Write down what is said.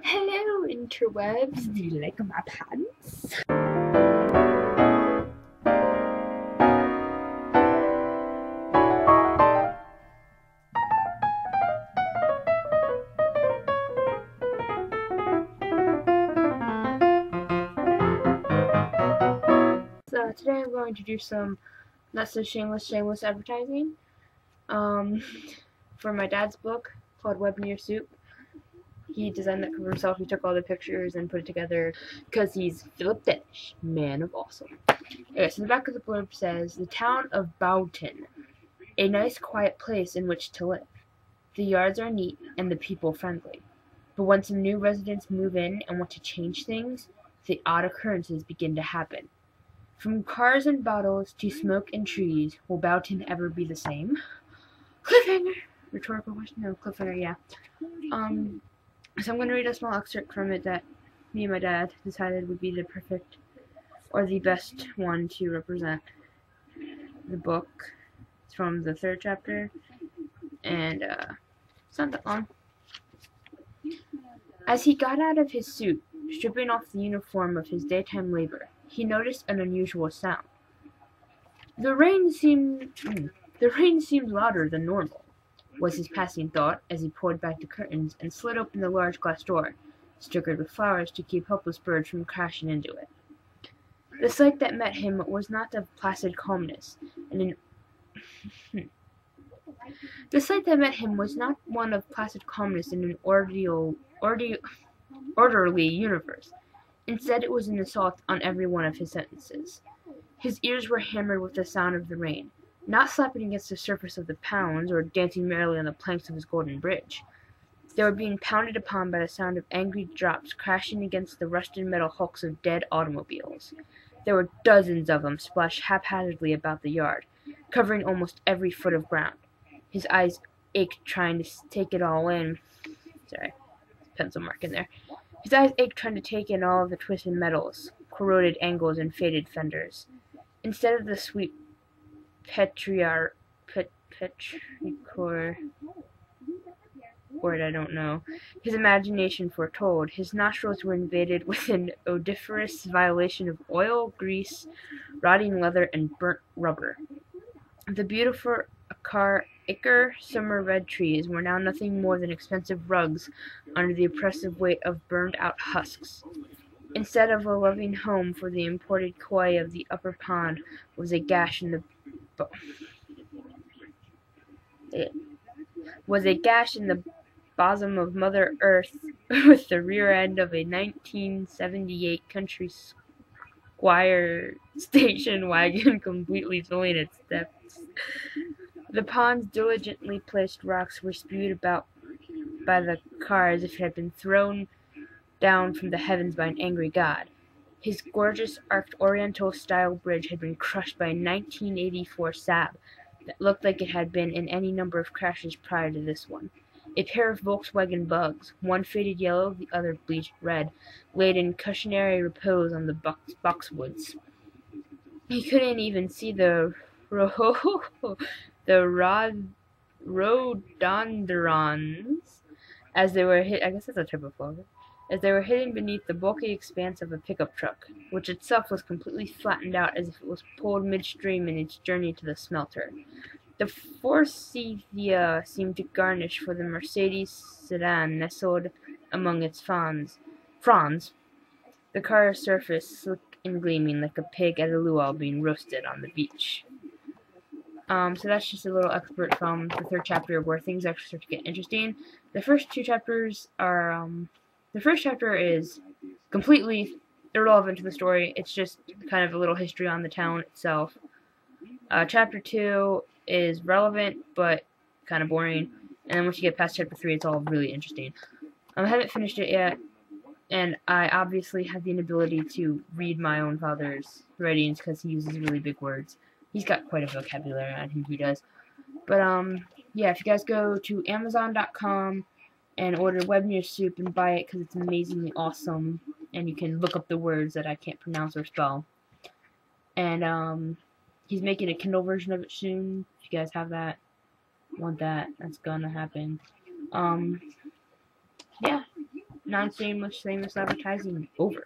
Hello, interwebs. Do you like my pants? So today I'm going to do some not so shameless advertising. For my dad's book called Web Near Soup. He designed that cover himself. He took all the pictures and put it together because he's Philip Dennish, man of awesome. Okay, so the back of the blurb says, "The town of Boughton, a nice quiet place in which to live. The yards are neat and the people friendly. But when some new residents move in and want to change things, the odd occurrences begin to happen. From cars and bottles to smoke and trees, will Boughton ever be the same?" Cliffhanger! Rhetorical question? No, cliffhanger, yeah. So I'm going to read a small excerpt from it that me and my dad decided would be the perfect or the best one to represent the book. It's from the 3rd chapter, and it's not that long. As he got out of his suit, stripping off the uniform of his daytime labor, he noticed an unusual sound. The rain seemed louder than normal, was his passing thought as he pulled back the curtains and slid open the large glass door, stickered with flowers to keep helpless birds from crashing into it. The sight that met him was not of placid calmness, The sight that met him was not one of placid calmness in an orderly universe. Instead, it was an assault on every one of his senses. His ears were hammered with the sound of the rain, not slapping against the surface of the pounds or dancing merrily on the planks of his golden bridge. They were being pounded upon by the sound of angry drops crashing against the rusted metal hulks of dead automobiles. There were dozens of them splashed haphazardly about the yard, covering almost every foot of ground. His eyes ached trying to take it all in. Sorry, pencil mark in there. His eyes ached trying to take in all of the twisted metals, corroded angles, and faded fenders. Instead of the sweet petrichor word I don't know, his imagination foretold, his nostrils were invaded with an odoriferous violation of oil, grease, rotting leather, and burnt rubber. The beautiful acre summer red trees were now nothing more than expensive rugs under the oppressive weight of burned-out husks. Instead of a loving home for the imported koi of the upper pond was a gash in the bosom of Mother Earth with the rear end of a 1978 country squire station wagon completely filling its depths. The pond's diligently placed rocks were spewed about by the car as if it had been thrown down from the heavens by an angry god. His gorgeous arched Oriental-style bridge had been crushed by a 1984 Saab that looked like it had been in any number of crashes prior to this one. A pair of Volkswagen Bugs, one faded yellow, the other bleached red, laid in customary repose on the boxwoods. He couldn't even see the rhododendrons as they were hit. I guess that's a type of flower. As they were hidden beneath the bulky expanse of a pickup truck, which itself was completely flattened out as if it was pulled midstream in its journey to the smelter. The forsythia seemed to garnish for the Mercedes sedan nestled among its fronds. The car's surface slick and gleaming like a pig at a luau being roasted on the beach. So that's just a little excerpt from the 3rd chapter where things actually start to get interesting. The first 2 chapters are, the first chapter is completely irrelevant to the story. It's just kind of a little history on the town itself. Chapter 2 is relevant, but kind of boring. And then once you get past chapter 3, it's all really interesting. I haven't finished it yet, and I obviously have the inability to read my own father's writings because he uses really big words. He's got quite a vocabulary, I think he does. But, yeah, if you guys go to Amazon.com and order Web Near Soup and buy it because it's amazingly awesome, and you can look up the words that I can't pronounce or spell. And, he's making a Kindle version of it soon. If you guys have that, want that, that's gonna happen. Yeah. Non-shameless advertising over.